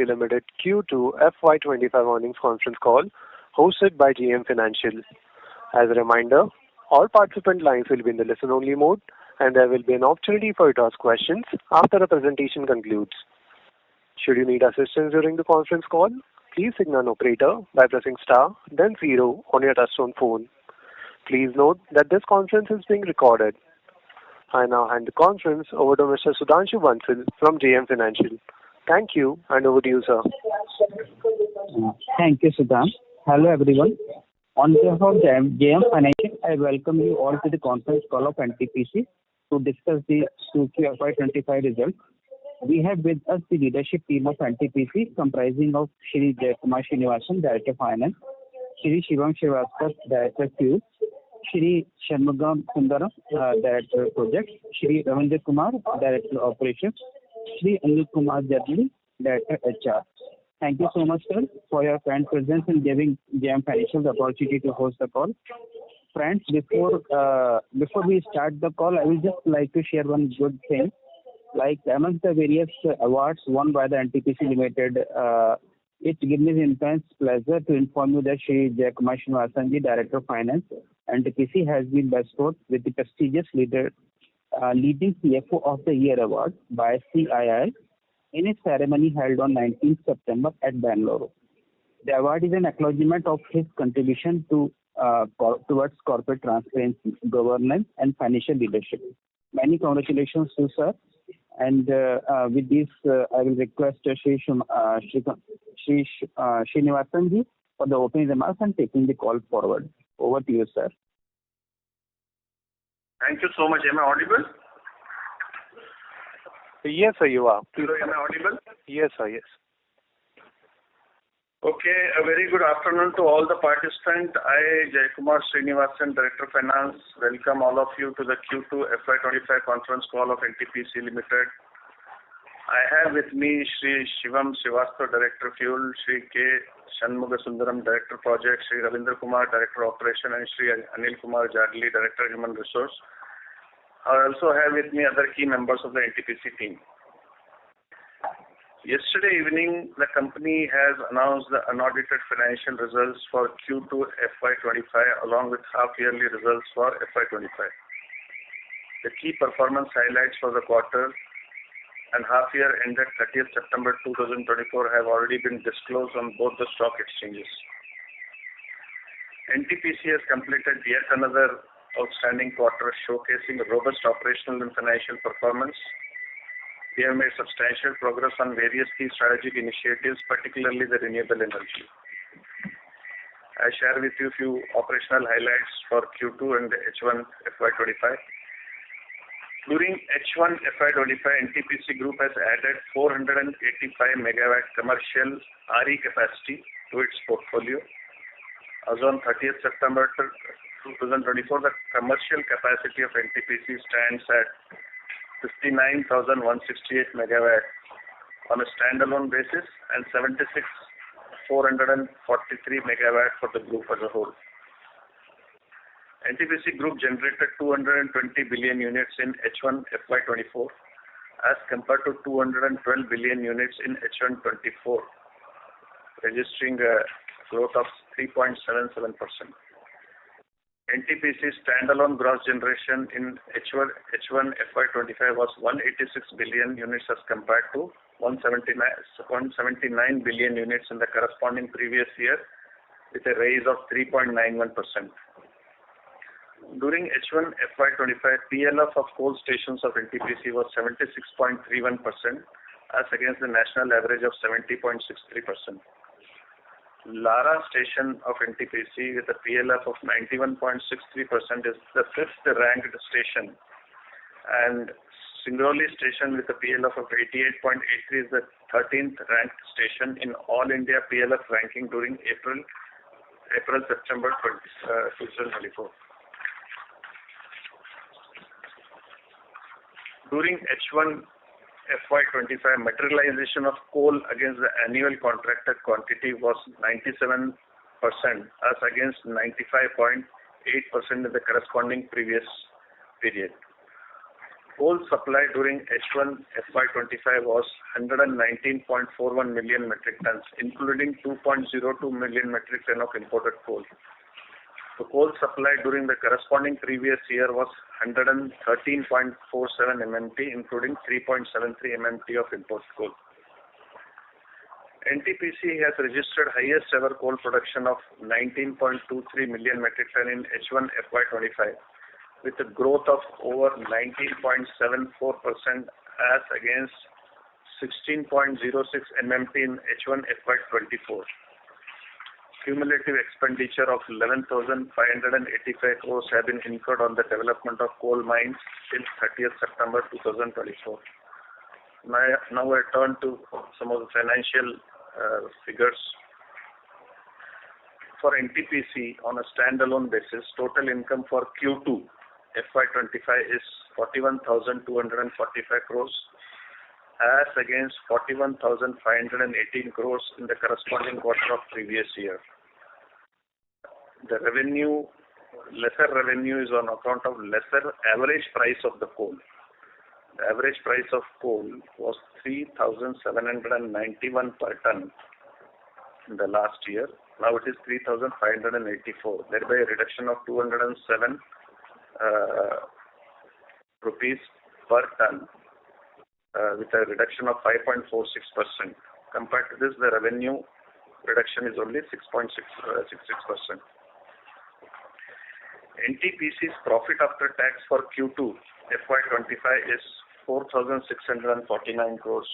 Limited Q2FY25 earnings conference call hosted by JM Financial. As a reminder, all participant lines will be in the listen-only mode, and there will be an opportunity for you to ask questions after the presentation concludes. Should you need assistance during the conference call, please signal an operator by pressing star, then 0 on your touchtone phone. Please note that this conference is being recorded. I now hand the conference over to Mr. Sudhanshu Bansal from JM Financial. Thank you, and over to you, sir. Thank you, Sudhan. Hello, everyone. On behalf of JM Financial, I welcome you all to the conference call of NTPC to discuss the Q2FY25 results. We have with us the leadership team of NTPC comprising of Shri Jayakumar Srinivasan, Director of Finance, Shri Shivam Srivastava, Director of Fuels, Shri Shanmugam Sundaram, Director of Projects, Shri Ravindra Kumar, Director of Operations, Shri Anil Kumar Jadli, Director HR. Thank you so much, sir, for your kind presence in giving JM Financial the opportunity to host the call. Friends, before we start the call, I would just like to share one good thing. Like among the various awards won by the NTPC Limited, it gives me immense pleasure to inform you that Shri Jayakumar Srinivasan, Director of Finance, NTPC has been bestowed with the prestigious Leading CFO of the Year award by CII in a ceremony held on 19th September at Bangalore. The award is an acknowledgement of his contribution to towards corporate transparency, governance, and financial leadership. Many congratulations to sir. And with this, I will request Shri Srinivasan ji for the opening remarks and taking the call forward. Over to you, sir. Thank you so much. Am I audible? Yes, sir, you are. Hello, am I audible? Yes, sir, yes. Okay, a very good afternoon to all the participants. I, Jayakumar Srinivasan, Director of Finance, welcome all of you to the Q2 FY25 conference call of NTPC Limited. I have with me Shri Shivam Srivastava, Director of Fuel, Shri K. Shanmugam Sundaram, Director of Projects, Shri Ravindra Kumar, Director of Operation, and Shri Anil Kumar Jadli, Director of Human Resource. I also have with me other key members of the NTPC team. Yesterday evening, the company has announced the unaudited financial results for Q2 FY25 along with half-yearly results for FY25. The key performance highlights for the quarter and half-year ended 30th September 2024 have already been disclosed on both the stock exchanges. NTPC has completed yet another outstanding quarter showcasing robust operational and financial performance. We have made substantial progress on various key strategic initiatives, particularly the renewable energy. I share with you a few operational highlights for Q2 and H1 FY25. During H1 FY25, NTPC Group has added 485 megawatt commercial RE capacity to its portfolio. As on 30th September 2024, the commercial capacity of NTPC stands at 59,168 megawatt on a standalone basis and 76,443 megawatt for the group as a whole. NTPC Group generated 220 billion units in H1 FY24 as compared to 212 billion units in H1 24, registering a growth of 3.77%. NTPC standalone gross generation in H1 FY25 was 186 billion units as compared to 179 billion units in the corresponding previous year with a rise of 3.91%. During H1 FY25, PLF of coal stations of NTPC was 76.31% as against the national average of 70.63%. Lara station of NTPC with a PLF of 91.63% is the fifth ranked station, and Singrauli station with a PLF of 88.83 is the 13th ranked station in All India PLF ranking during April-September 2024. During H1 FY25, materialization of coal against the annual contracted quantity was 97% as against 95.8% in the corresponding previous period. Coal supply during H1 FY25 was 119.41 million metric tons, including 2.02 million metric tons of imported coal. The coal supply during the corresponding previous year was 113.47 MMT, including 3.73 MMT of imported coal. NTPC has registered highest ever coal production of 19.23 million metric ton in H1 FY25, with a growth of over 19.74% as against 16.06 MMT in H1 FY24. Cumulative expenditure of 11,585 crores have been incurred on the development of coal mines since 30th September 2024. Now I turn to some of the financial figures. For NTPC on a standalone basis, total income for Q2 FY25 is 41,245 crores as against 41,518 crores in the corresponding quarter of previous year. The lesser revenue is on account of lesser average price of the coal. The average price of coal was 3,791 per ton in the last year. Now it is 3,584, thereby a reduction of 207 rupees per ton, with a reduction of 5.46%. Compared to this, the revenue reduction is only 6.66%. NTPC's profit after tax for Q2 FY25 is 4,649 crores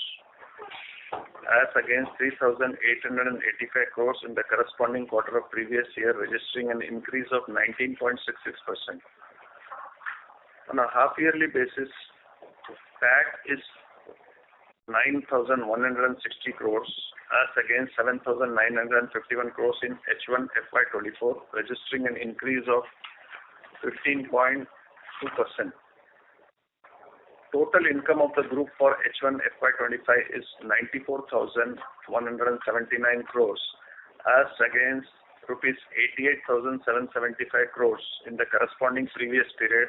as against 3,885 crores in the corresponding quarter of previous year, registering an increase of 19.66%. On a half-yearly basis, PAT is 9,160 crores as against 7,951 crores in H1 FY24, registering an increase of 15.2%. Total income of the group for H1 FY25 is 94,179 crores as against rupees 88,775 crores in the corresponding previous period,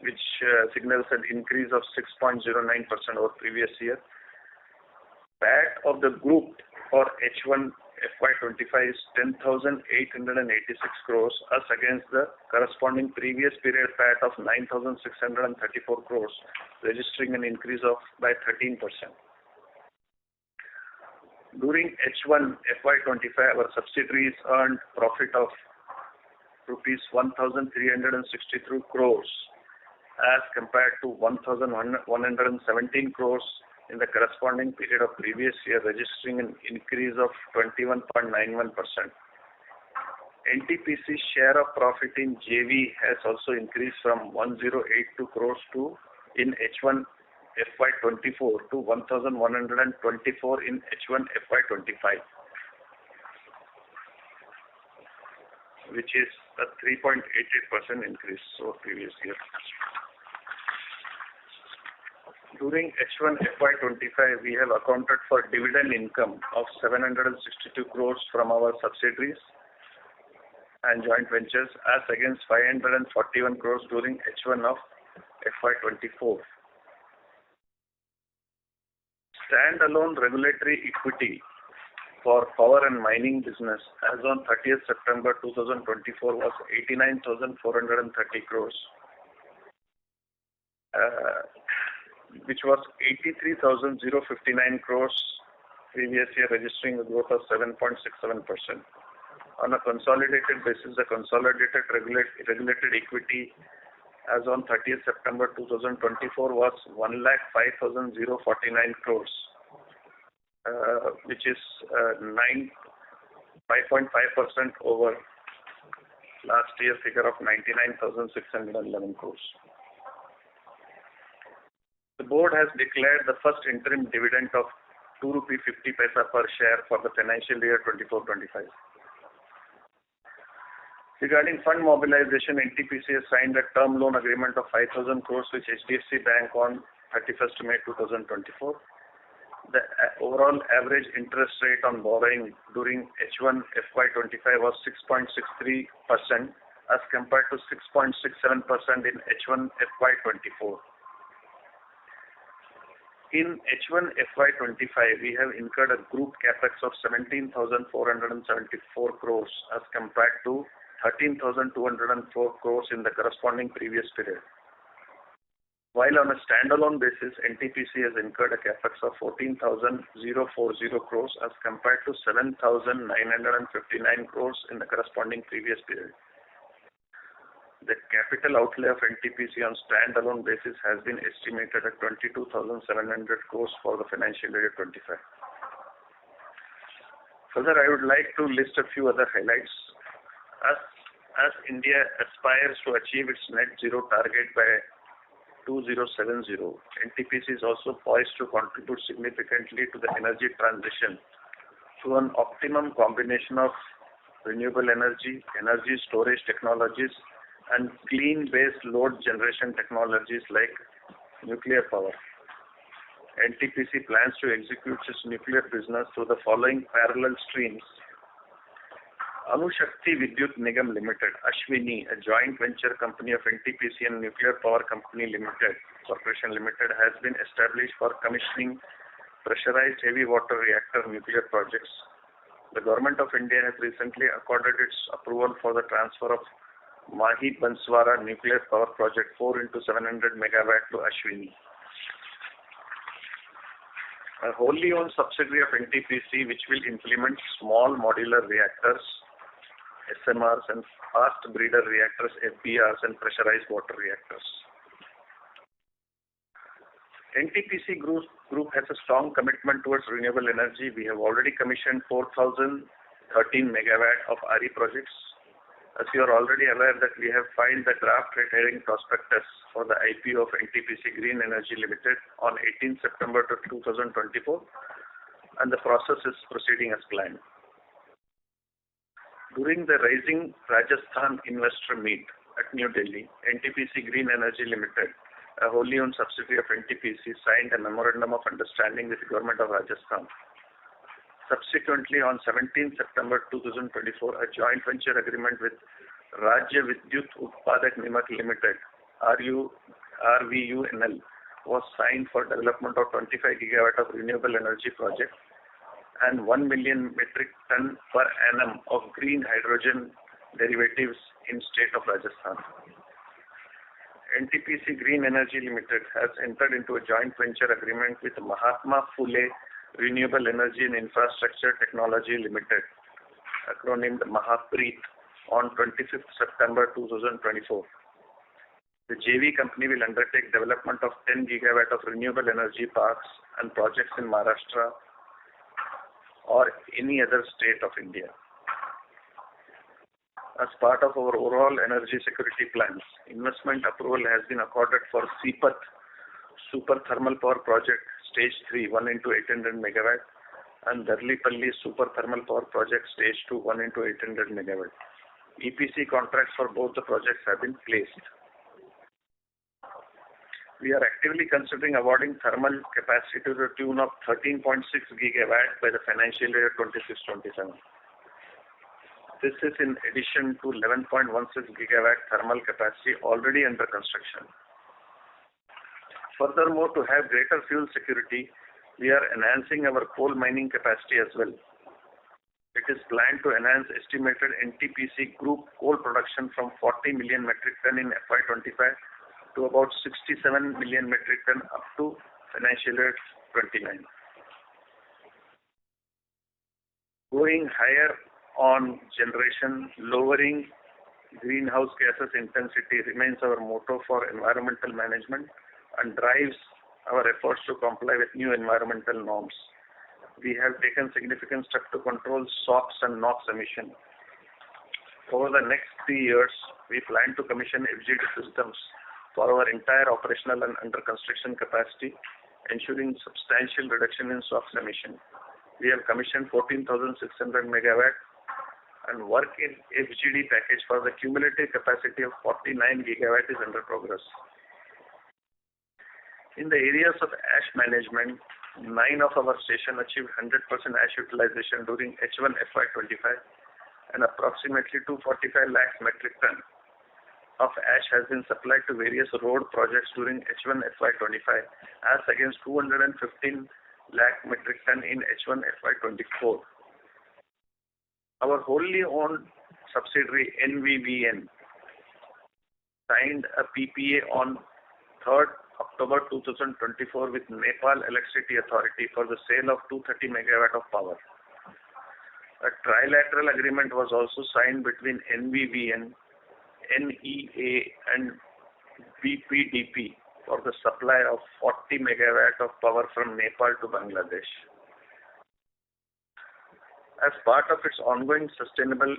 which signals an increase of 6.09% over previous year. PAT of the group for H1 FY25 is 10,886 crores as against the corresponding previous period PAT of 9,634 crores, registering an increase of by 13%. During H1 FY25, our subsidiaries earned profit of rupees 1,363 crores as compared to 1,117 crores in the corresponding period of previous year, registering an increase of 21.91%. NTPC's share of profit in JV has also increased from 1,082 crores in H1 FY24 to 1,124 in H1 FY25, which is a 3.88% increase over previous year. During H1 FY25, we have accounted for dividend income of 762 crores from our subsidiaries and joint ventures as against 541 crores during H1 of FY24. Standalone regulatory equity for power and mining business as on 30th September 2024 was 89,430 crores. Which was 83,059 crores previous year, registering a growth of 7.67%. On a consolidated basis, the consolidated regulated equity as on 30th September 2024 was 1,05,049 crores, which is 5.5% over last year figure of 99,611 crores. The board has declared the first interim dividend of ₹2.50 per share for the financial year 24-25. Regarding fund mobilization, NTPC has signed a term loan agreement of 5,000 crores with HDFC Bank on 31st May 2024. The overall average interest rate on borrowing during H1 FY25 was 6.63%, as compared to 6.67% in H1 FY24. In H1 FY25, we have incurred a group capex of 17,474 crores as compared to 13,204 crores in the corresponding previous period. While on a standalone basis, NTPC has incurred a capex of 14,040 crores as compared to 7,959 crores in the corresponding previous period. The capital outlay of NTPC on standalone basis has been estimated at 22,700 crores for the financial year 25. Further, I would like to list a few other highlights. As India aspires to achieve its net zero target by 2070, NTPC is also poised to contribute significantly to the energy transition through an optimum combination of renewable energy, energy storage technologies, and clean base load generation technologies like nuclear power. NTPC plans to execute its nuclear business through the following parallel streams. Anushakti Vidyut Nigam Limited, Ashwini, a joint venture company of NTPC and Nuclear Power Company Limited, Corporation Limited, has been established for commissioning pressurized heavy water reactor nuclear projects. The Government of India has recently accorded its approval for the transfer of Mahi Banswara Nuclear Power Project 4 into 700 megawatt to Ashwini. A wholly owned subsidiary of NTPC which will implement small modular reactors, SMRs, and fast breeder reactors, FBRs, and pressurized water reactors. NTPC Group has a strong commitment towards renewable energy. We have already commissioned 4,013 megawatt of RE projects. As you are already aware that we have filed the draft red herring prospectus for the IPO of NTPC Green Energy Limited on 18 September 2024, and the process is proceeding as planned. During the Rising Rajasthan Investor Meet at New Delhi, NTPC Green Energy Limited, a wholly owned subsidiary of NTPC, signed a memorandum of understanding with the Government of Rajasthan. Subsequently, on 17 September 2024, a joint venture agreement with Rajya Vidyut Utpadak Nimak Limited, RVUNL, was signed for development of 25 gigawatt of renewable energy project and 1 million metric ton per annum of green hydrogen derivatives in state of Rajasthan. NTPC Green Energy Limited has entered into a joint venture agreement with Mahatma Phule Renewable Energy and Infrastructure Technology Limited, acronymed MAHAPREIT, on 25th September 2024. The JV company will undertake development of 10 gigawatt of renewable energy parks and projects in Maharashtra or any other state of India. As part of our overall energy security plans, investment approval has been accorded for Sipat Super Thermal Power Project Stage 3, 1 into 800 megawatt, and Darlipalli Super Thermal Power Project Stage 2, 1 into 800 megawatt. EPC contracts for both the projects have been placed. We are actively considering awarding thermal capacity to the tune of 13.6 gigawatt by the financial year 26-27. This is in addition to 11.16 gigawatt thermal capacity already under construction. Furthermore, to have greater fuel security, we are enhancing our coal mining capacity as well. It is planned to enhance estimated NTPC Group coal production from 40 million metric ton in FY25 to about 67 million metric ton up to financial year 29. Going higher on generation, lowering greenhouse gases intensity remains our motto for environmental management and drives our efforts to comply with new environmental norms. We have taken significant steps to control SOx and NOx emission. Over the next 3 years, we plan to commission FGD systems for our entire operational and under construction capacity, ensuring substantial reduction in SOx emission. We have commissioned 14,600 megawatt and work in FGD package for the cumulative capacity of 49 gigawatt is under progress. In the areas of ash management, 9 of our stations achieved 100% ash utilization during H1 FY25 and approximately 245 lakh metric ton of ash has been supplied to various road projects during H1 FY25 as against 215 lakh metric ton in H1 FY24. Our wholly owned subsidiary NVVN signed a PPA on 3rd October 2024 with Nepal Electricity Authority for the sale of 230 megawatt of power. A trilateral agreement was also signed between NVVN, NEA and BPDP for the supply of 40 megawatt of power from Nepal to Bangladesh. As part of its ongoing sustainable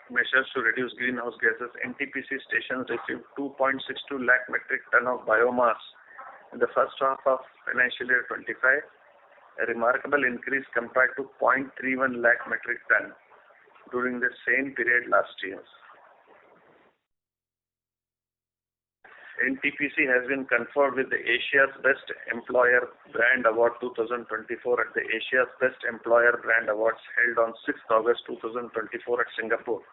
measures to reduce greenhouse gases, NTPC stations received 2.62 lakh metric ton of biomass in the first half of financial year 25, a remarkable increase compared to 0.31 lakh metric ton during the same period last year. NTPC has been conferred with the Asia's Best Employer Brand Award 2024 at the Asia's Best Employer Brand Awards held on 6th August 2024 at Singapore.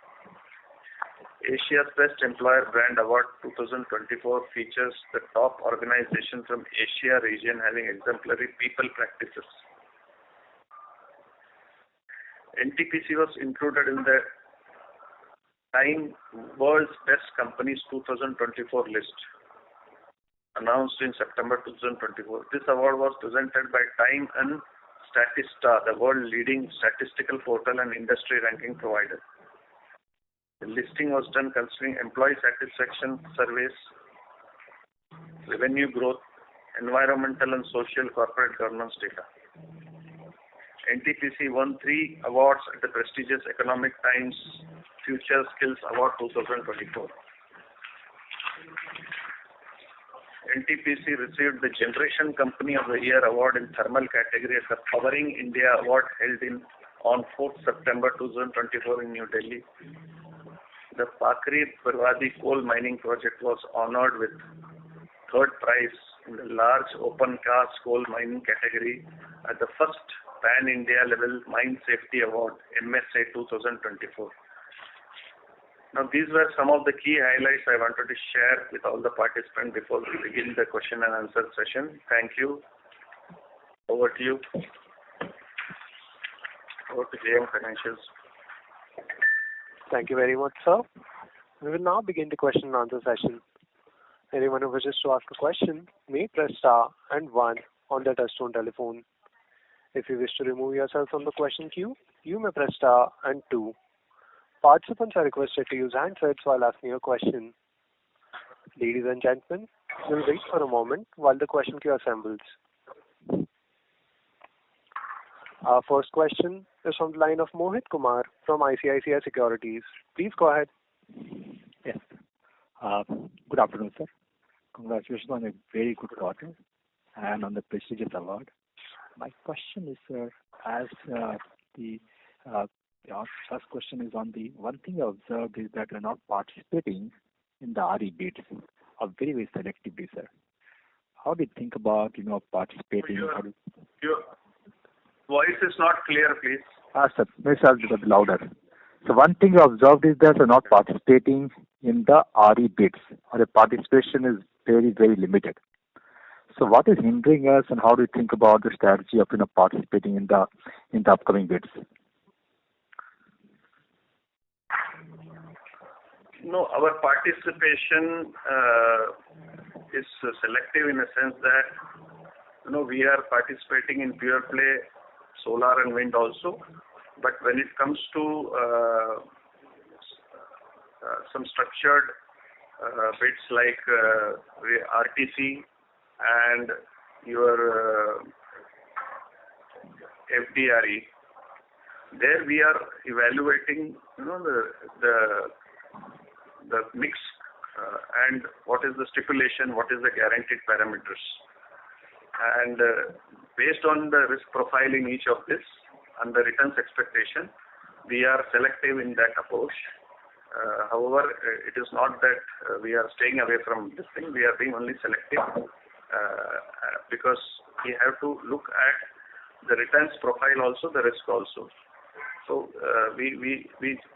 Asia's Best Employer Brand Award 2024 features the top organization from Asia region having exemplary people practices. NTPC was included in the Time World's Best Companies 2024 list, announced in September 2024. This award was presented by Time and Statista, the world leading statistical portal and industry ranking provider. The listing was done considering employee satisfaction surveys, revenue growth, environmental and social corporate governance data. NTPC won 3 awards at the prestigious Economic Times Future Skills Award 2024. NTPC received the Generation Company of the Year Award in Thermal category at the Powering India Award held on 4th September 2024 in New Delhi. The Pakri Barwadi coal mining project was honored with 3rd prize in the large open cast coal mining category at the first Pan-India level Mine Safety Award, MSA 2024. Now, these were some of the key highlights I wanted to share with all the participants before we begin the question and answer session. Thank you. Over to you. Over to JM Financials. Thank you very much, sir. We will now begin the question and answer session. Anyone who wishes to ask a question may press star and 1 on their touchtone telephone. If you wish to remove yourself from the question queue, you may press star and 2. Participants are requested to use handsets while asking a question. Ladies and gentlemen, we'll wait for a moment while the question queue assembles. Our first question is from the line of Mohit Kumar from ICICI Securities. Please go ahead. Yes. Good afternoon, sir. Congratulations on a very good quarter and on the prestigious award. My question is, sir, our first question is on the one thing I observed is that you're not participating in the RE bids, or very, very selectively, sir. How do you think about, participating? Your voice is not clear, please. Sir, maybe a little bit louder. So one thing I observed is that you're not participating in the RE bids, or the participation is very, very limited. So what is hindering us, and how do you think about the strategy of participating in the upcoming bids? No, our participation is selective in a sense that we are participating in pure play solar and wind also. But when it comes to some structured bids like RTC and your FDRE, there we are evaluating the mix and what is the stipulation, what is the guaranteed parameters, and based on the risk profile in each of this and the returns expectation, we are selective in that approach. However, it is not that we are staying away from this thing. We are being only selective because we have to look at the returns profile also, the risk also. So we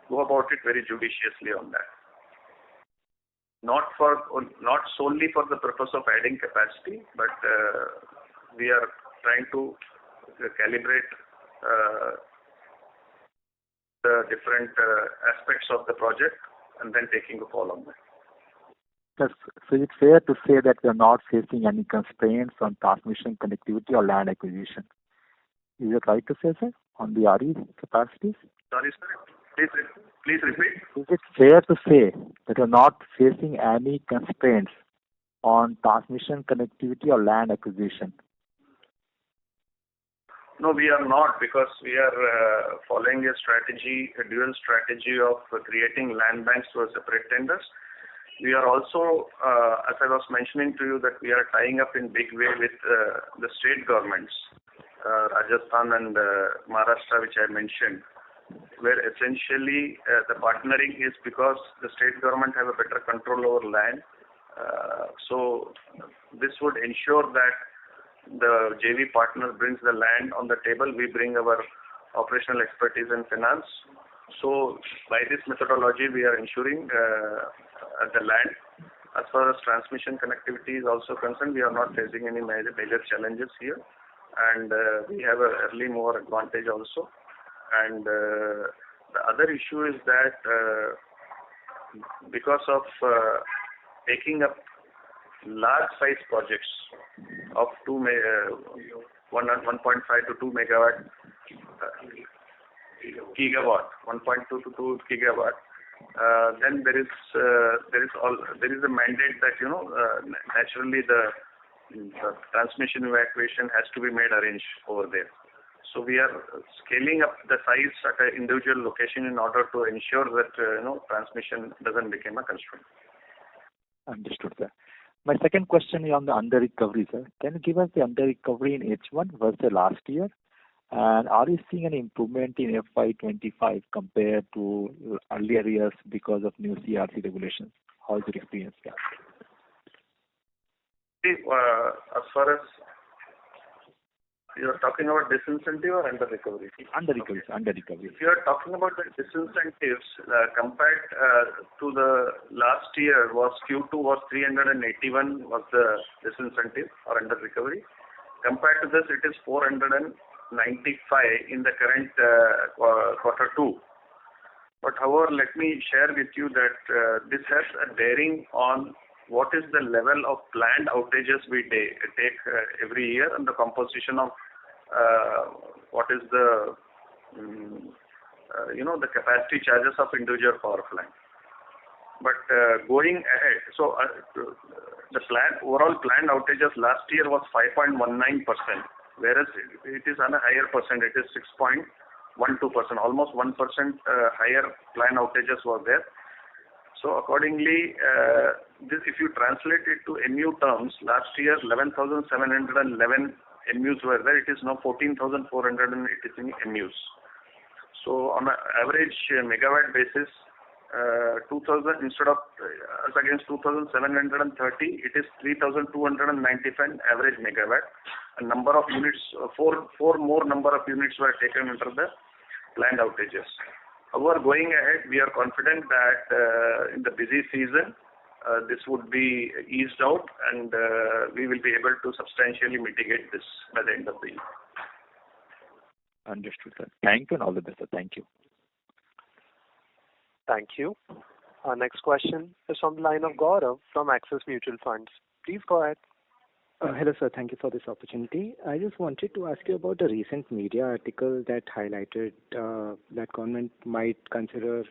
go about it very judiciously on that. not solely for the purpose of adding capacity, but we are trying to calibrate the different aspects of the project and then taking a call on that. Yes. So it's fair to say that we are not facing any constraints on transmission connectivity or land acquisition. Is it right to say, sir, on the RE capacities? Sorry, sir. Please repeat. Is it fair to say that we are not facing any constraints on transmission connectivity or land acquisition? No, we are not, because we are following a dual strategy of creating land banks through separate tenders. We are also, as I was mentioning to you, that we are tying up in big way with the state governments, Rajasthan and Maharashtra, which I mentioned, where essentially the partnering is because the state government have a better control over land. So this would ensure that the JV partner brings the land on the table, we bring our operational expertise and finance. So by this methodology, we are ensuring the land. As far as transmission connectivity is also concerned, we are not facing any major challenges here, and we have an early mover advantage also. And the other issue is that because of taking up large size projects of 1.5 to 2 megawatt gigawatt, 1.2 to 2 gigawatt, then there is a mandate that naturally the transmission evacuation has to be made arranged over there. So we are scaling up the size at an individual location in order to ensure that transmission doesn't become a constraint. Understood, sir. My second question is on the under recovery, sir. Can you give us the under recovery in H1 versus last year? And are you seeing any improvement in FY25 compared to earlier years because of new CRC regulations? How is your experience there? As far as you are talking about disincentive or under recovery? Under recovery. If you are talking about the disincentives, compared to the last year, Q2 was 381 was the disincentive or under recovery. Compared to this, it is 495 in the current quarter 2. But however, let me share with you that this has a bearing on what is the level of planned outages we take every year, and the composition of what is the the capacity charges of individual power plant. But going ahead, so the overall planned outages last year was 5.19%, whereas it is on a higher percent. It is 6.12%, almost 1% higher planned outages were there. So accordingly, this, if you translate it to MU terms, last year 11,711 MUs were there. It is now 14,483 MUs. So on an average megawatt basis, 2,000 instead of as against 2,730, it is 3,295 average megawatt. A number of units, four more number of units were taken under the planned outages. However, going ahead, we are confident that in the busy season, this would be eased out, and we will be able to substantially mitigate this by the end of the year. Understood, sir. Thank you, and all the best, sir. Thank you. Thank you. Our next question is from the line of Gaurav from Axis Mutual Funds. Please go ahead. Hello, sir. Thank you for this opportunity. I just wanted to ask you about a recent media article that highlighted that government might consider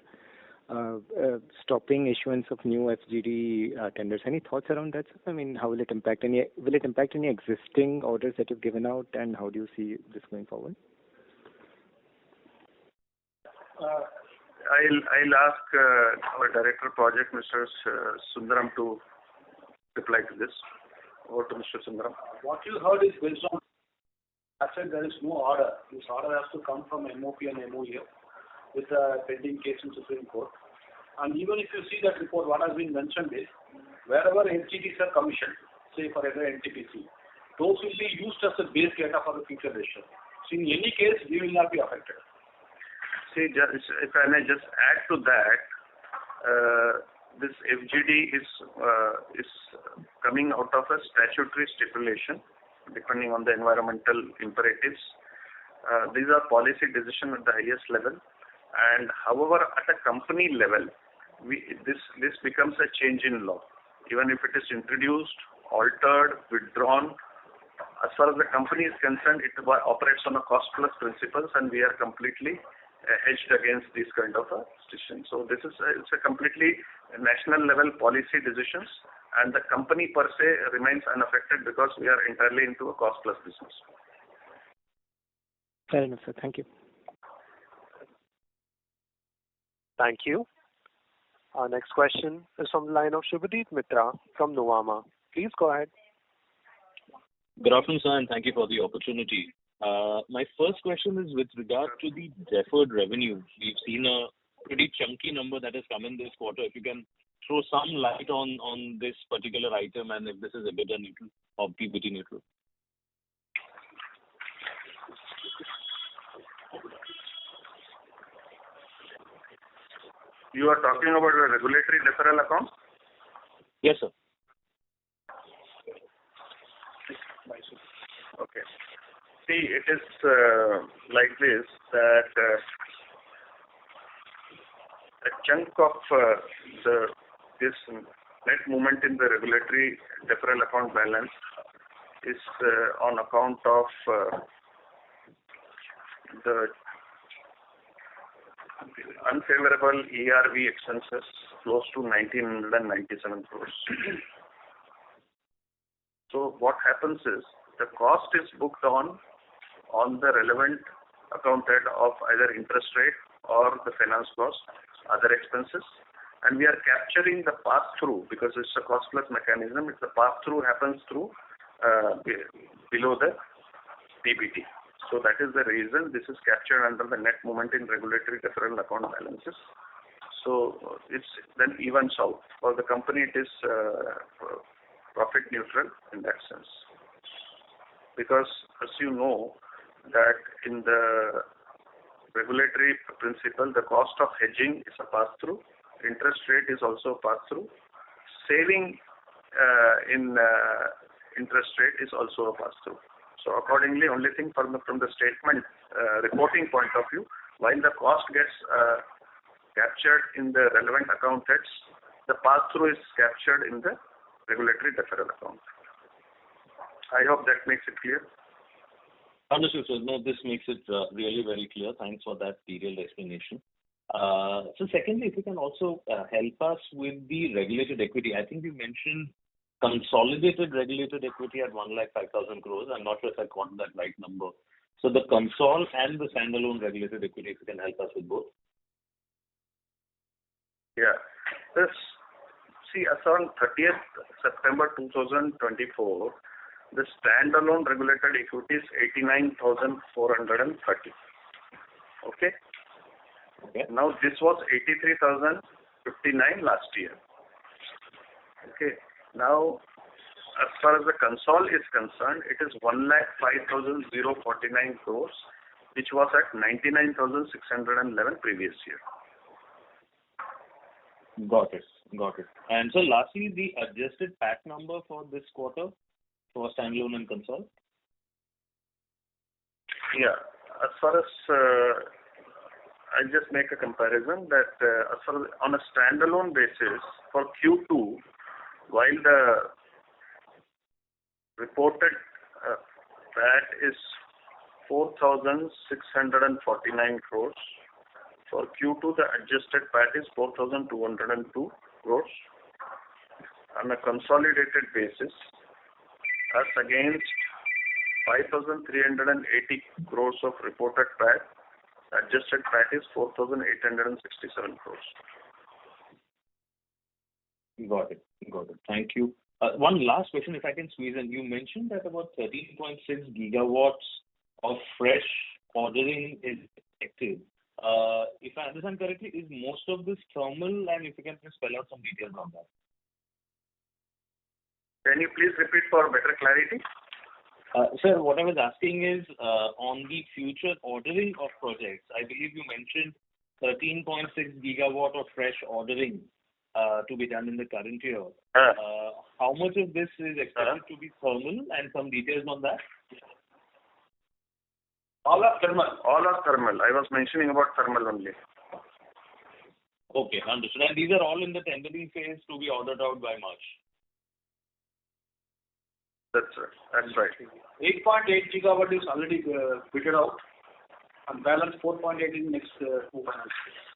stopping issuance of new FGD tenders. Any thoughts around that, sir? I mean, how will it impact any existing orders that you've given out, and how do you see this going forward? I'll ask our Director Project, Mr. Sundaram, to reply to this. Over to Mr. Sundaram. What you heard is based on, I said there is no order. This order has to come from MOP and MOE with a pending case in Supreme Court. And even if you see that report, what has been mentioned is, wherever NCTs are commissioned, say for every NTPC, those will be used as a base data for the future decision. So in any case, we will not be affected. See, if I may just add to that, this FGD is coming out of a statutory stipulation, depending on the environmental imperatives. These are policy decisions at the highest level, and however, at a company level, this becomes a change in law. Even if it is introduced, altered, withdrawn, as far as the company is concerned, it operates on a cost-plus principles, and we are completely hedged against these kind of decisions. So this is it's a completely national level policy decisions, and the company per se remains unaffected because we are entirely into a cost-plus business. Fair enough, sir. Thank you. Thank you. Our next question is from the line of Shubhadeep Mitra from Nuvama. Please go ahead. Good afternoon, sir, and thank you for the opportunity. My first question is with regard to the deferred revenue. We've seen a pretty chunky number that has come in this quarter. If you can throw some light on this particular item and if this is EBITDA neutral or PBT neutral. You are talking about the regulatory deferral account? Yes, sir. Okay. See, it is like this, that a chunk of this net movement in the regulatory deferral account balance is on account of the unfavorable ERV expenses close to 1,997 crores. So what happens is the cost is booked on the relevant account head of either interest rate or the finance cost, other expenses, and we are capturing the pass-through because it's a cost-plus mechanism. It's the pass-through happens through below the PBT. So that is the reason this is captured under the net movement in regulatory deferral account balances. So it's then evens out. For the company, it is profit neutral in that sense. Because as you know, that in the regulatory principle, the cost of hedging is a pass-through. Interest rate is also a pass-through. Saving in interest rate is also a pass-through. So accordingly, only thing from the statement reporting point of view, while the cost gets captured in the relevant account heads, the pass-through is captured in the regulatory deferral account. I hope that makes it clear. Understood, sir. No, this makes it really very clear. Thanks for that detailed explanation. So secondly, if you can also help us with the regulated equity. I think you mentioned consolidated regulated equity at 1,05,000 crores. I'm not sure if I got that right number. So the consol and the standalone regulated equity, if you can help us with both. Yeah. As on 30th September 2024, the standalone regulated equity is 89,430. Okay? Now this was 83,059 last year. Okay. Now, as far as the consol is concerned, it is 1,05,049 crores, which was at 99,611 previous year. Got it. And so lastly, the adjusted PAT number for this quarter for standalone and consol? Yeah. As far as I'll just make a comparison that as far as on a standalone basis for Q2, while the reported PAT is 4,649 crores, for Q2 the adjusted PAT is 4,202 crores. On a consolidated basis, as against 5,380 crores of reported PAT, adjusted PAT is 4,867 crores. Got it. Thank you. One last question, if I can squeeze in. You mentioned that about 13.6 gigawatts of fresh ordering is expected. If I understand correctly, is most of this thermal, and if you can just spell out some details on that. Can you please repeat for better clarity? Sir, what I was asking is on the future ordering of projects, I believe you mentioned 13.6 gigawatt of fresh ordering. to be done in the current year. Uh, How much of this is expected to be thermal, and some details on that? all are thermal. All are thermal. I was mentioning about thermal only. Okay, understood. And these are all in the tendering phase to be ordered out by March. That's right. That's right. 8.8 gigawatt is already figured out, and balance 4.8 in next 2 financial years.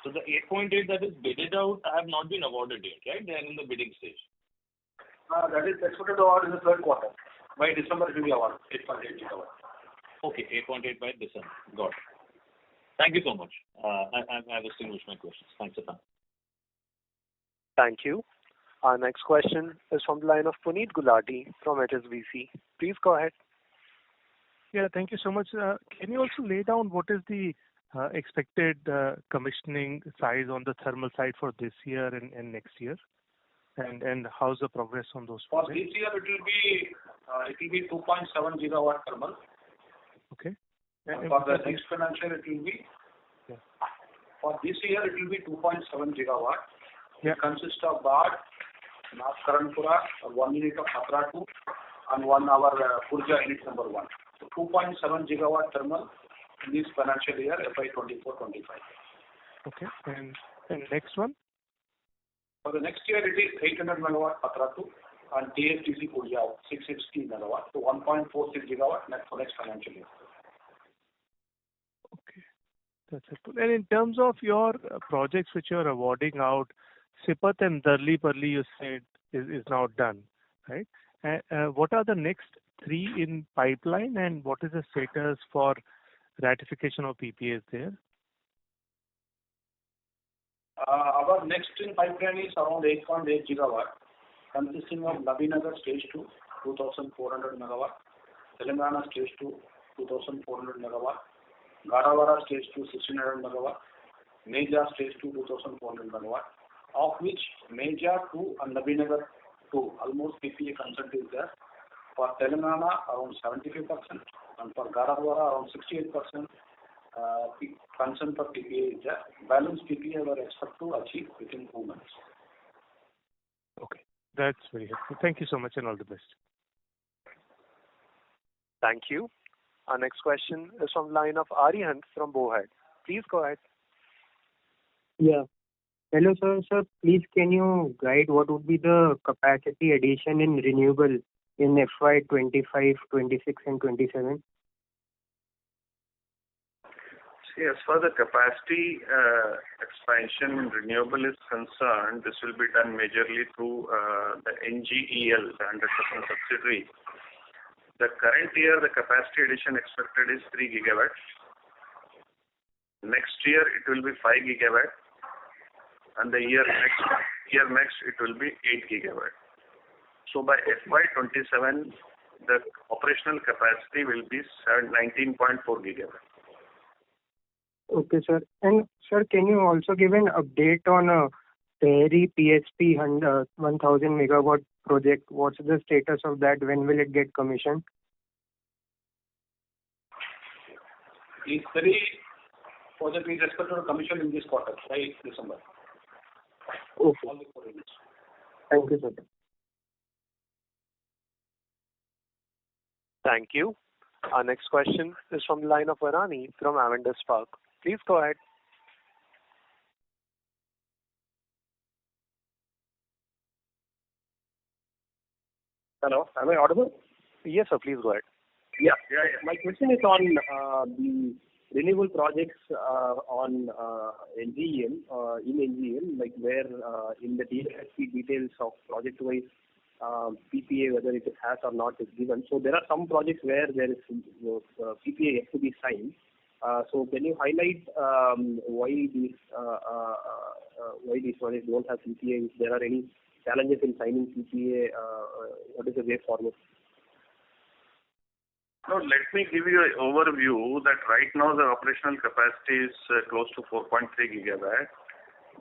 So the 8.8 that is bidded out have not been awarded yet, right? They are in the bidding stage. That is expected to award in the third quarter. By December, it will be awarded, 8.8 gigawatt. Okay, 8.8 by December. Got it. Thank you so much. I've extinguished my questions. Thanks a ton. Thank you. Our next question is from the line of Puneet Gulati from HSBC. Please go ahead. Yeah, thank you so much. Can you also lay down what is the expected commissioning size on the thermal side for this year and next year? And how's the progress on those For projects? this year, it will be 2.7 gigawatt thermal. Okay. For the next financial year, it will be. Yeah. For this year, it will be 2.7 gigawatt. Yeah. It consists of Bad, North Karanpura, 1 unit of Khatra 2, and 1 our Purja unit number 1. So 2.7 gigawatt thermal in this financial year, FY24-25. Okay. And next one? For the next year, it is 800 megawatt Khatra 2 and THDC Purja 660 megawatt. So 1.46 gigawatt for next financial year. Okay. That's it. And in terms of your projects which you're awarding out, Sipat and Darli-Parli, you said is now done, right? What are the next 3 in pipeline, and what is the status for ratification of PPAs there? Our next in pipeline is around 8.8 gigawatt, consisting of Nabinagar Stage 2, 2,400 megawatt, Telangana Stage 2, 2,400 megawatt, Garavara Stage 2, 1,600 megawatt, Meja Stage 2, 2,400 megawatt, of which Meja 2 and Nabinagar 2, almost PPA consent is there. For Telangana, around 75%, and for Garavara, around 68%. Consent for PPA is there. Balance PPA we expect to achieve within 2 months. Okay. That's very helpful. Thank you so much, and all the best. Thank you. Our next question is from the line of Arihant from Bowhead. Please go ahead. Yeah. Hello, sir. Sir, please can you guide what would be the capacity addition in renewable in FY25, 26 and 27? See, as far as the capacity expansion in renewable is concerned, this will be done majorly through the NGEL, the 100% subsidiary. The current year, the capacity addition expected is 3 gigawatts. Next year, it will be 5 gigawatts. And the year next, it will be 8 gigawatts. So by FY27, the operational capacity will be 19.4 gigawatts. Okay, sir. And sir, can you also give an update on Tehri PSP 1000 megawatt project? What's the status of that? When will it get commissioned? This Tehri project is expected to commission in this quarter, by December. Okay. All the 4 units. Thank you, sir. Thank you. Our next question is from the line of Varani from Avendus Spark. Please go ahead. Hello, am I audible? Yes, sir. Please go ahead. Yeah. My question is on the renewable projects on NGEL, in NGEL, like where in the DSP details of project-wise PPA, whether it has or not is given. So there are some projects where there is PPA yet to be signed. So can you highlight why these projects don't have PPA? If there are any challenges in signing PPA, what is the way forward? No, let me give you an overview that right now the operational capacity is close to 4.3 gigawatt.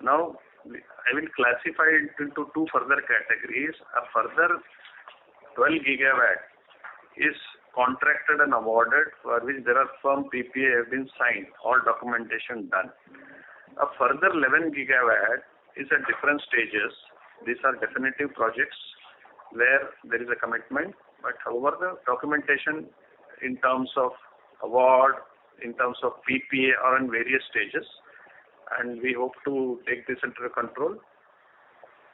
Now, I will classify it into 2 further categories. A further 12 gigawatt is contracted and awarded, for which there are firm PPA have been signed, all documentation done. A further 11 gigawatt is at different stages. These are definitive projects where there is a commitment, but however the documentation in terms of award, in terms of PPA are in various stages, and we hope to take this under control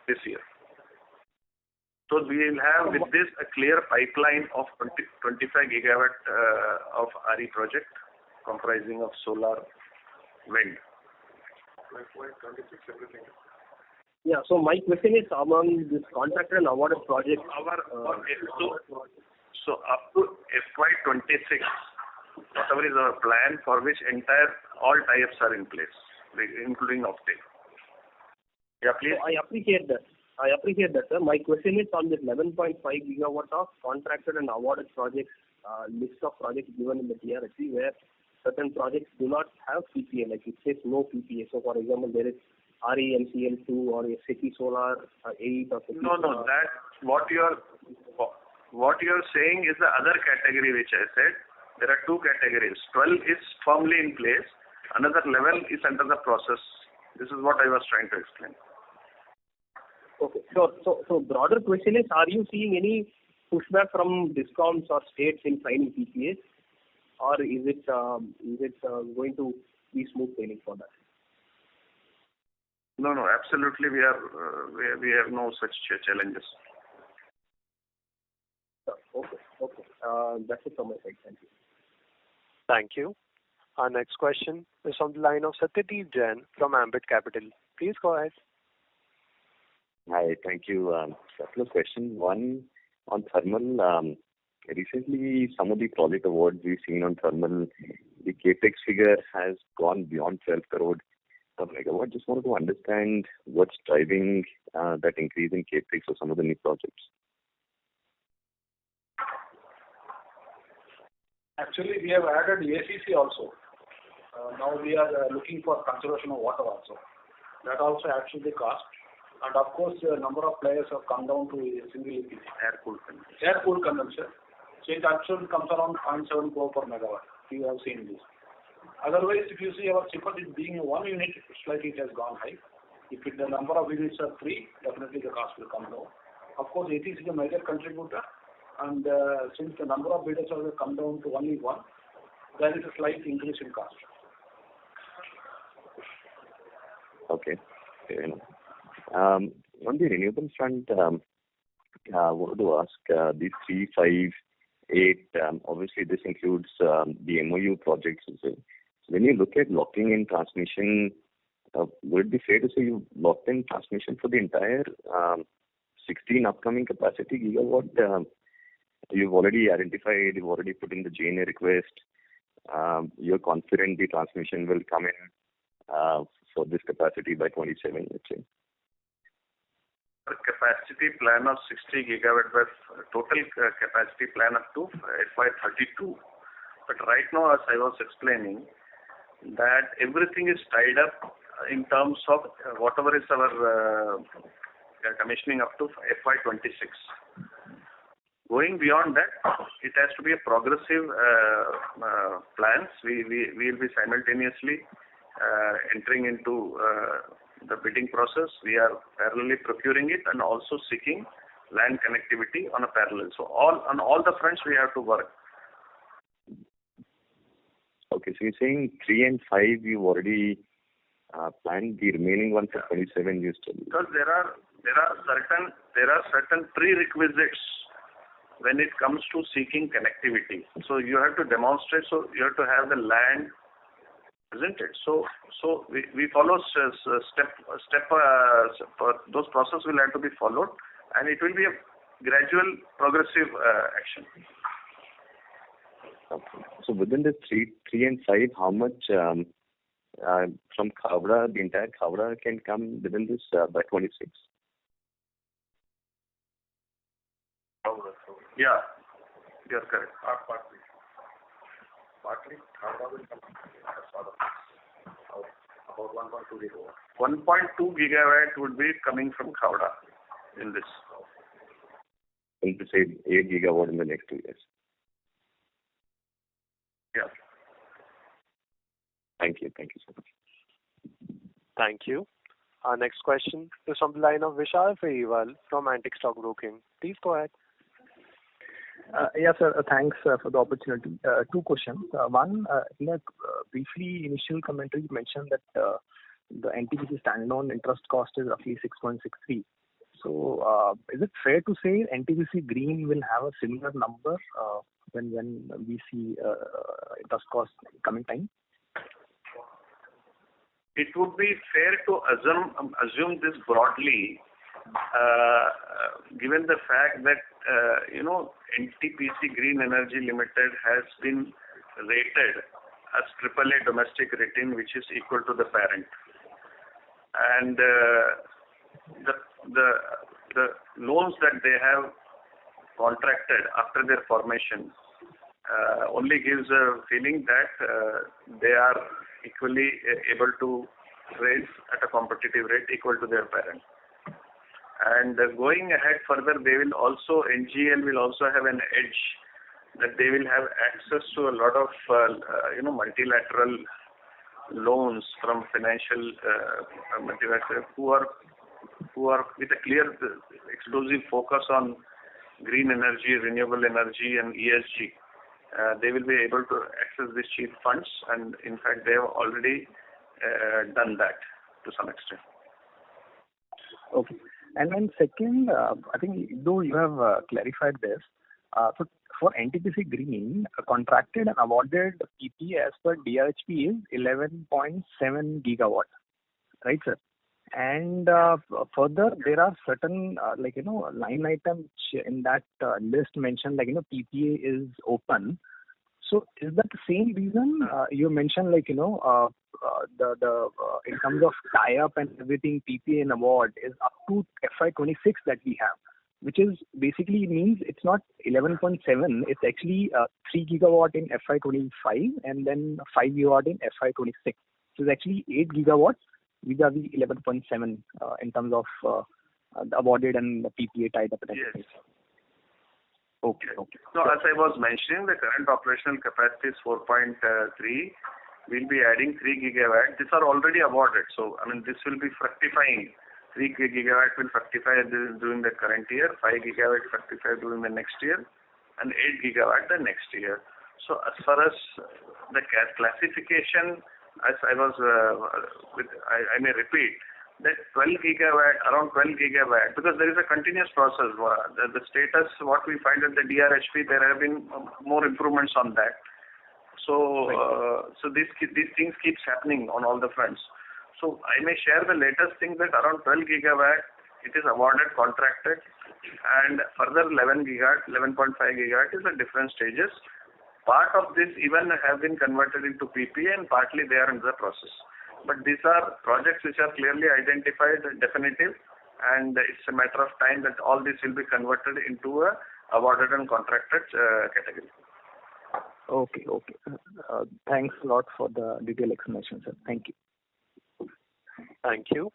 this year. So we will have with this a clear pipeline of 25 gigawatt of RE project comprising of solar, wind. Yeah. So my question is among this contracted and awarded projects. So up to FY26, whatever is our plan for which all tie-ups are in place, including offtake. Yeah, please. So I appreciate that, sir. My question is on this 11.5 gigawatt of contracted and awarded projects, list of projects given in the DRHP where certain projects do not have PPA, like it says no PPA. So for example, there is REMCL2 or SAP Solar 8 or something. No, that what you are saying is the other category which I said. There are two categories. 12 is firmly in place. Another level is under the process. This is what I was trying to explain. Okay. So broader question is, are you seeing any pushback from discoms or states in signing PPAs, or is it going to be smooth sailing for that? No, absolutely. We have no such challenges. Okay. That's it from my side. Thank you. Thank you. Our next question is on the line of Satyadeep Jain from Ambit Capital. Please go ahead. Hi, thank you. Couple of questions. One on thermal. Recently, some of the project awards we've seen on thermal, the capex figure has gone beyond 12 crore per megawatt. Just wanted to understand what's driving that increase in capex for some of the new projects. Actually, we have added ACC also. Now we are looking for conservation of water also. That also adds to the cost. And of course, the number of players have come down to a single EPC. Air-cooled condenser. So it actually comes around 0.7 crore per megawatt. You have seen this. Otherwise, if you see our CPAT is being one unit, slightly it has gone high. If the number of units are 3, definitely the cost will come down. Of course, ATC is a major contributor. And since the number of bidders have come down to only 1, there is a slight increase in cost. Okay. Fair enough. On the renewable front, I wanted to ask these 3, 5, 8, obviously this includes the MOU projects as well. So when you look at locking in transmission, would it be fair to say you've locked in transmission for the entire 16 upcoming capacity gigawatt? You've already identified, you've already put in the GNA request. You're confident the transmission will come in for this capacity by 27, let's say. Capacity plan of 60 gigawatt with total capacity plan up to FY32. But right now, as I was explaining, that everything is tied up in terms of whatever is our commissioning up to FY26. Going beyond that, it has to be a progressive plans. We will be simultaneously entering into the bidding process. We are parallelly procuring it and also seeking land connectivity on a parallel. So on all the fronts we have to work. Okay, so you're saying 3 and 5 you've already planned, the remaining one for 27 you still. Because there are certain prerequisites when it comes to seeking connectivity. So you have to demonstrate. So you have to have the land, isn't it? So we follow step. Those processes will have to be followed, and it will be a gradual, progressive action. Okay. So within the 3 and 5, how much from Khavda, the entire Khavda can come within this by 26? Yeah, you are correct. Partly, Khavda will come about 1.2 gigawatt. 1.2 gigawatt would be coming from Khavda in this. And to say 8 gigawatt in the next 2 years. Yeah. Thank you so much. Thank you. Our next question is from the line of Vishal Periwal from Antique Stock Broking. Please go ahead. Yes, sir. Thanks for the opportunity. Two questions. One, in a briefly initial commentary, you mentioned that the NTPC standalone interest cost is roughly 6.63. So, is it fair to say NTPC Green will have a similar number when we see interest cost coming time? It would be fair to assume this broadly, given the fact that NTPC Green Energy Limited has been rated as AAA domestic rating, which is equal to the parent, and the loans that they have contracted after their formation only gives a feeling that they are equally able to raise at a competitive rate equal to their parent. And going ahead further, NGL will also have an edge that they will have access to a lot of multilateral loans from financial multilateral who are with a clear exclusive focus on green energy, renewable energy, and ESG. They will be able to access these cheap funds, and in fact, they have already done that to some extent. Okay. And then second, I think though you have clarified this, so for NTPC Green, contracted and awarded PPA as per DRHP is 11.7 gigawatt, right, sir? And further, there are certain line items in that list mentioned PPA is open. So is that the same reason you mentioned the in terms of tie-up and everything, PPA and award is up to FY26 that we have, which is basically means it's not 11.7, it's actually 3 gigawatt in FY25 and then 5 gigawatt in FY26. So it's actually 8 gigawatts vis-a-vis 11.7 in terms of the awarded and the PPA tied up. Yes. Okay. So as I was mentioning, the current operational capacity is 4.3. We'll be adding 3 gigawatt. These are already awarded. So, this will be fructifying. 3 gigawatt will fructify during the current year, 5 gigawatt fructify during the next year, and 8 gigawatt the next year. So as far as the classification, as I was, I may repeat, that 12 gigawatt, around 12 gigawatt, because there is a continuous process. The status, what we find at the DRHP, there have been more improvements on that. So, these things keeps happening on all the fronts. So I may share the latest thing that around 12 gigawatt, it is awarded, contracted, and further 11.5 gigawatt is at different stages. Part of this even have been converted into PPA and partly they are in the process. But these are projects which are clearly identified, definitive, and it's a matter of time that all this will be converted into a awarded and contracted category. Okay. Thanks a lot for the detailed explanation, sir. Thank you. Thank you.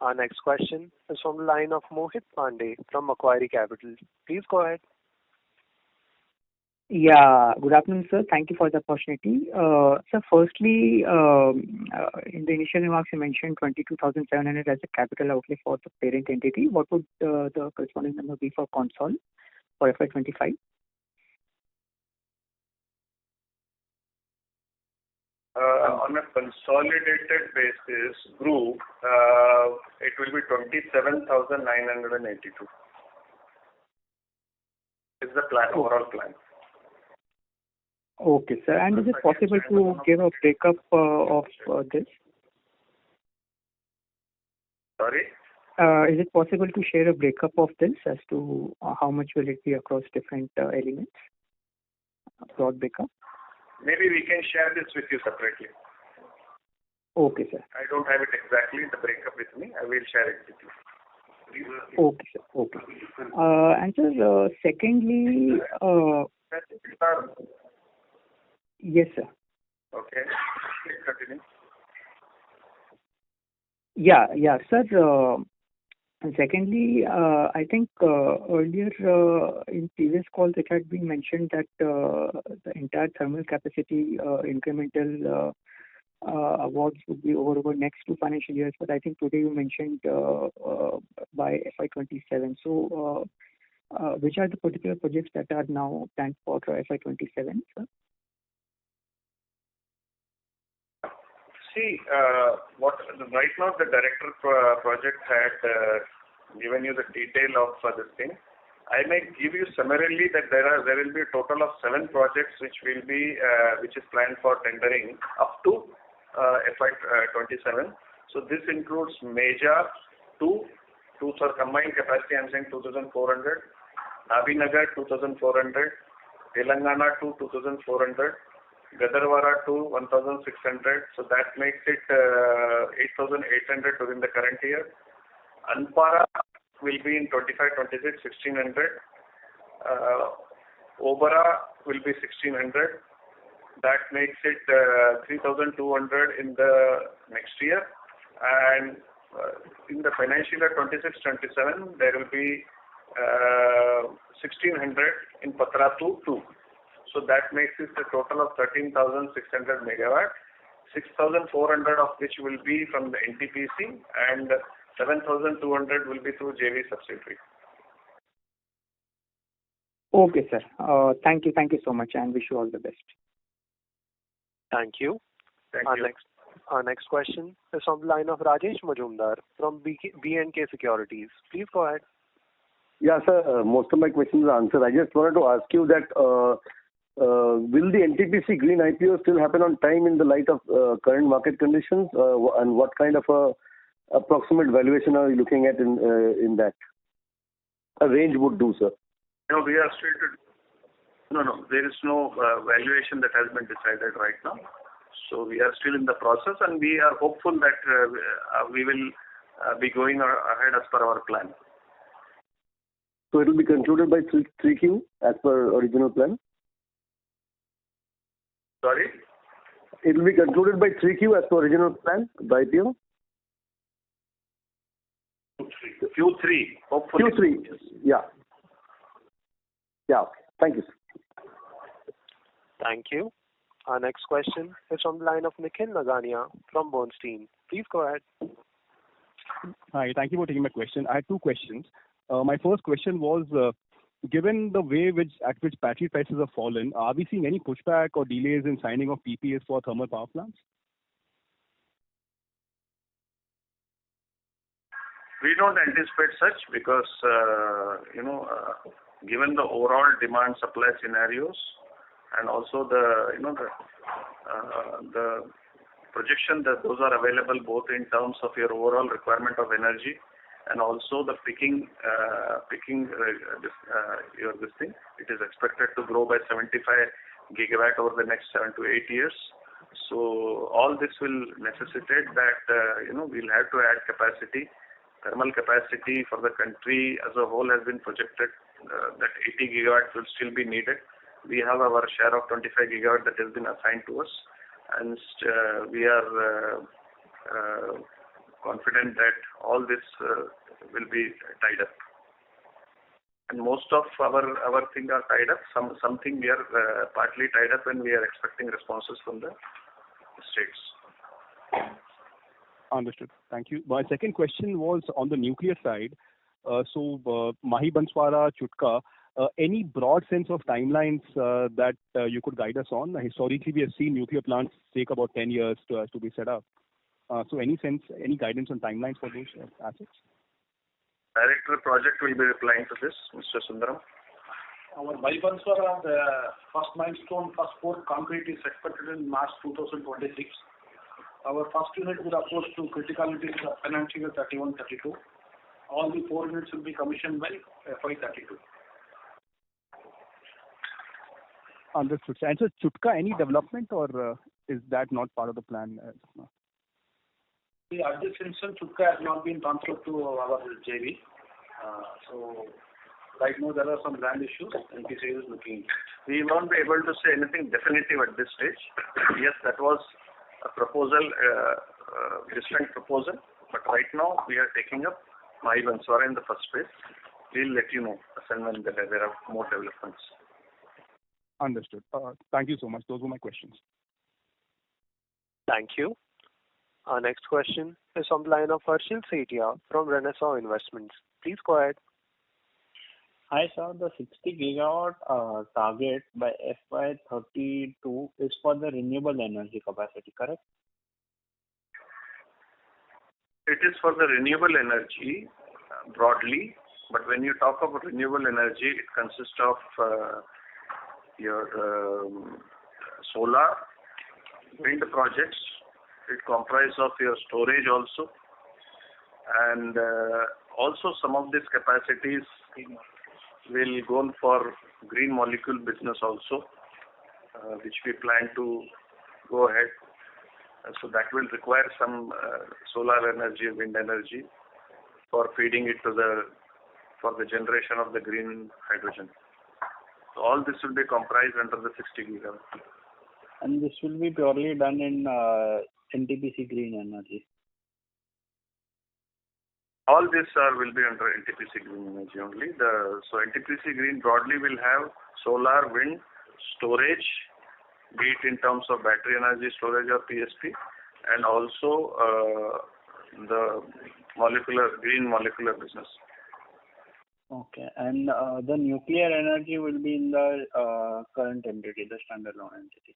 Our next question is from the line of Mohit Pandey from Macquarie Capital. Please go ahead. Yeah, good afternoon, sir. Thank you for the opportunity. Sir, firstly, in the initial remarks, you mentioned 22,700 as a capital outlay for the parent entity. What would the corresponding number be for consol for FY25? On a consolidated basis, group, it will be 27,982. Is the plan, overall plan. Okay, sir. And is it possible to give a breakup of this? Sorry? Is it possible to share a breakup of this as to how much will it be across different elements? Broad breakup? Maybe we can share this with you separately. Okay, sir. I don't have it exactly, the breakup with me. I will share it with you. Okay, sir. Okay. And sir, secondly, yes, sir. Okay. Please continue. Yeah, sir. And secondly, I think earlier in previous calls it had been mentioned that the entire thermal capacity incremental awards would be over next 2 financial years, but I think today you mentioned by FY27. So, which are the particular projects that are now planned for FY27, sir? See, right now the director project had given you the detail of this thing. I may give you summarily that there will be a total of 7 projects which is planned for tendering up to FY27. So this includes Meja 2 for combined capacity, I'm saying 2,400, Nabinagar 2,400, Telangana 2 2,400, Gadarwara 2 1,600. So that makes it 8,800 during the current year. Anpara will be in 25-26 1,600. Obara will be 1,600. That makes it 3,200 in the next year. And in the financial year 26-27, there will be 1,600 in Patratu 2. So that makes it a total of 13,600 megawatt, 6,400 of which will be from the NTPC and 7,200 will be through JV subsidiary. Okay, sir. Thank you so much, and wish you all the best. Thank you. Thank you. Our next question is from the line of Rajesh Majumdar from B&K Securities. Please go ahead. Yeah, sir. Most of my questions are answered. I just wanted to ask you that will the NTPC Green IPO still happen on time in the light of current market conditions, and what kind of approximate valuation are you looking at in that? A range would do, sir. No, we are still no. There is no valuation that has been decided right now. So we are still in the process, and we are hopeful that we will be going ahead as per our plan. So it will be concluded by 3Q as per original plan? Sorry? It will be concluded by 3Q as per original plan, the IPO? Q3, hopefully. Q3, yeah. Yeah, thank you, sir. Thank you. Our next question is from the line of Nikhil Nagania from Bernstein. Please go ahead. Hi, thank you for taking my question. I had 2 questions. My first question was, given the way at which battery prices have fallen, are we seeing any pushback or delays in signing of PPAs for thermal power plants? We don't anticipate such because, given the overall demand supply scenarios and also the projection that those are available both in terms of your overall requirement of energy and also the picking this thing. It is expected to grow by 75 gigawatt over the next 7 to 8 years. So all this will necessitate that we'll have to add capacity. Thermal capacity for the country as a whole has been projected that 80 gigawatts will still be needed. We have our share of 25 gigawatt that has been assigned to us, and we are confident that all this will be tied up. And most of our things are tied up. Something we are partly tied up, and we are expecting responses from the states. Understood. Thank you. My second question was on the nuclear side. Mahi Banswara, Chutka, any broad sense of timelines that you could guide us on? Historically, we have seen nuclear plants take about 10 years to be set up. So any guidance on timelines for those assets? Director project will be replying to this, Mr. Sundaram. Our Mahi Banswara, the first milestone, first pour concrete is expected in March 2026. Our first unit will approach to criticality in the financial year 31-32. All the 4 units will be commissioned by FY32. Understood. And so Chutka, any development or is that not part of the plan? At this instance, Chutka has not been transferred to our JV. So right now there are some land issues NTPC is looking. We won't be able to say anything definitive at this stage. Yes, that was a proposal, distant proposal, but right now we are taking up Mahi Banswara in the first phase. We'll let you know as and when there are more developments. Understood. Thank you so much. Those were my questions. Thank you. Our next question is on the line of Harshil Sethia from Renaissance Investments. Please go ahead. Hi, sir. The 60 gigawatt target by FY32 is for the renewable energy capacity, correct? It is for the renewable energy broadly, but when you talk about renewable energy, it consists of your solar, wind projects. It comprises of your storage also, and also some of these capacities will go for green molecule business also, which we plan to go ahead. So that will require some solar energy, wind energy for feeding it to for the generation of the green hydrogen. So all this will be comprised under the 60 gigawatt. And this will be purely done in NTPC Green Energy. All this will be under NTPC Green Energy only. So NTPC Green broadly will have solar, wind, storage, be it in terms of battery energy storage or PSP, and also the green molecular business. Okay. And the nuclear energy will be in the current entity, the standalone entity.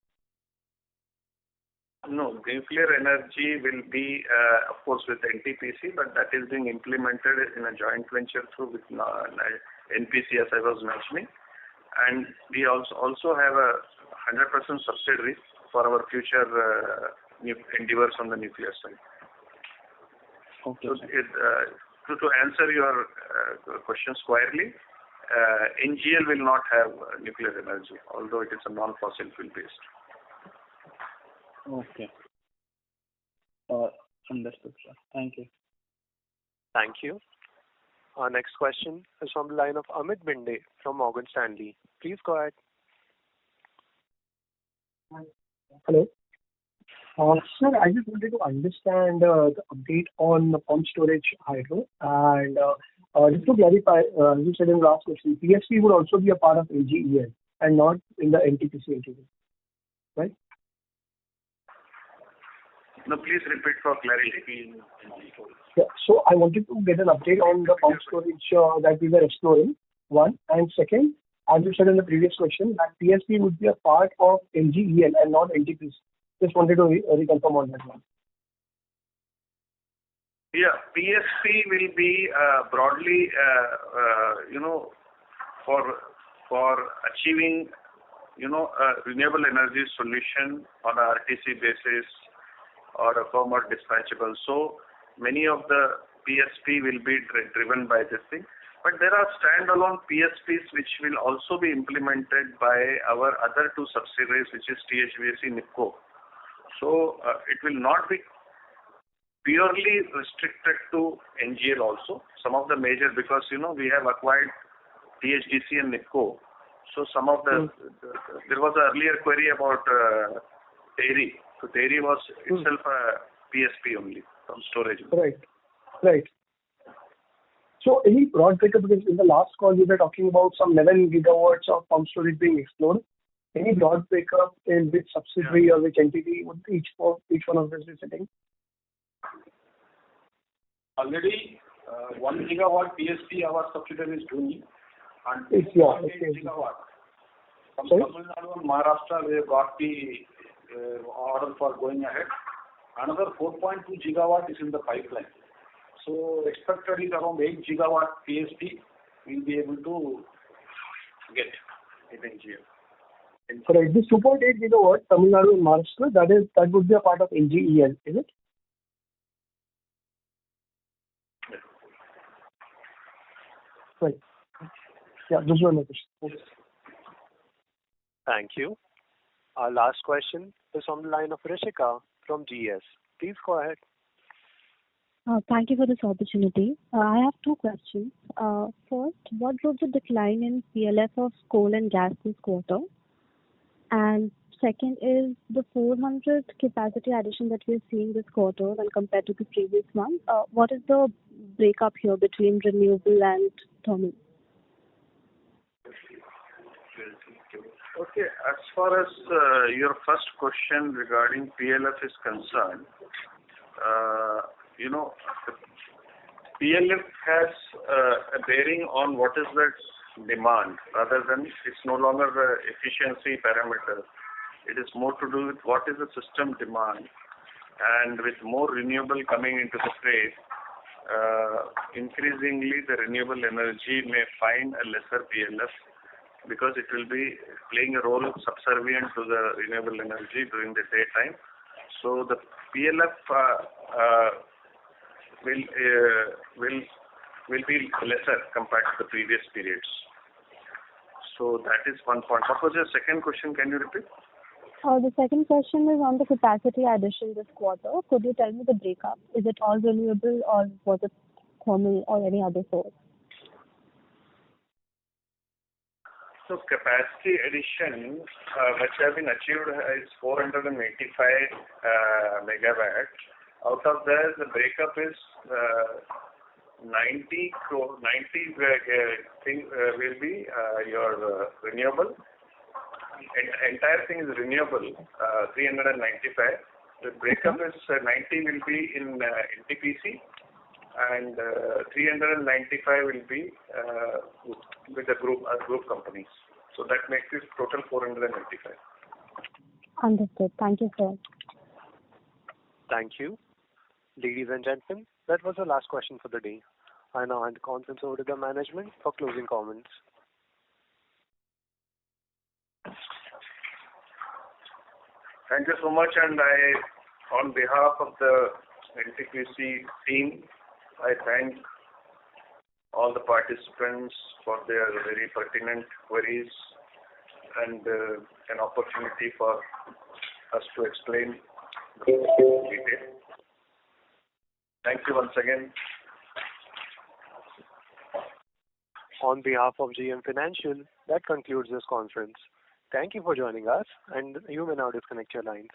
No, nuclear energy will be, of course, with NTPC, but that is being implemented in a joint venture through with NPC, as I was mentioning. And we also have a 100% subsidiary for our future endeavors on the nuclear side. Okay. So to answer your question squarely, NGL will not have nuclear energy, although it is a non-fossil fuel based. Okay. Understood, sir. Thank you. Thank you. Our next question is from the line of Amit Binde from Morgan Stanley. Please go ahead. Hello. Sir, I just wanted to understand the update on the pump storage hydro. And just to clarify, you said in the last question, PSP would also be a part of NGEL and not in the NTPC Ltd, right? No, please repeat for clarity. Yeah, so I wanted to get an update on the pump storage that we were exploring, one. And second, as you said in the previous question, that PSP would be a part of NGEL and not NTPC. Just wanted to reconfirm on that one. Yeah, PSP will be broadly, for achieving, a renewable energy solution on a RTC basis or a firm or dispatchable. So many of the PSP will be driven by this thing. But there are standalone PSPs which will also be implemented by our other two subsidiaries, which is THVAC NIPCO. So it will not be purely restricted to NGL also. Some of the major, because we have acquired THDC and NIPCO. So some of the there was an earlier query about TERI. So TERI was itself a PSP only from storage. Right. So any broad breakup, because in the last call we were talking about some 11 gigawatts of pump storage being explored. Any broad breakup in which subsidiary or which entity would each one of this be sitting? Already 1 gigawatt PSP our subsidiary is doing, and 8 gigawatt. From Tamil Nadu and Maharashtra we have got the order for going ahead. Another 4.2 gigawatt is in the pipeline. So expected is around 8 gigawatt PSP we'll be able to get in NGL. Correct. This 2.8 gigawatt, Tamil Nadu and Maharashtra, that would be a part of NGEL, is it? Right. Yeah, this was my question. Thank you. Our last question is on the line of Rishika from GS. Please go ahead. Thank you for this opportunity. I have two questions. First, what drove the decline in PLF of coal and gas this quarter? And second is the 400 capacity addition that we're seeing this quarter when compared to the previous one. What is the breakup here between renewable and thermal? Okay. As far as your first question regarding PLF is concerned, the PLF has a bearing on what is the demand rather than it's no longer the efficiency parameter. It is more to do with what is the system demand, and with more renewable coming into the fray, increasingly the renewable energy may find a lesser PLF because it will be playing a role subservient to the renewable energy during the daytime. So the PLF will be lesser compared to the previous periods. So that is one point. What was your second question? Can you repeat? The second question is on the capacity addition this quarter. Could you tell me the breakup? Is it all renewable or was it thermal or any other source? So capacity addition, which have been achieved, is 485 megawatt. Out of that, the breakup is 90 thing will be your renewable. Entire thing is renewable, 395. The breakup is 90 will be in NTPC and 395 will be with the group companies. So that makes it total 495. Understood. Thank you, sir. Thank you. Ladies and gentlemen, that was the last question for the day. I now hand the conference over to the management for closing comments. Thank you so much, and on behalf of the NTPC team, I thank all the participants for their very pertinent queries and an opportunity for us to explain in detail. Thank you once again. On behalf of GM Financial, that concludes this conference. Thank you for joining us, and you may now disconnect your lines.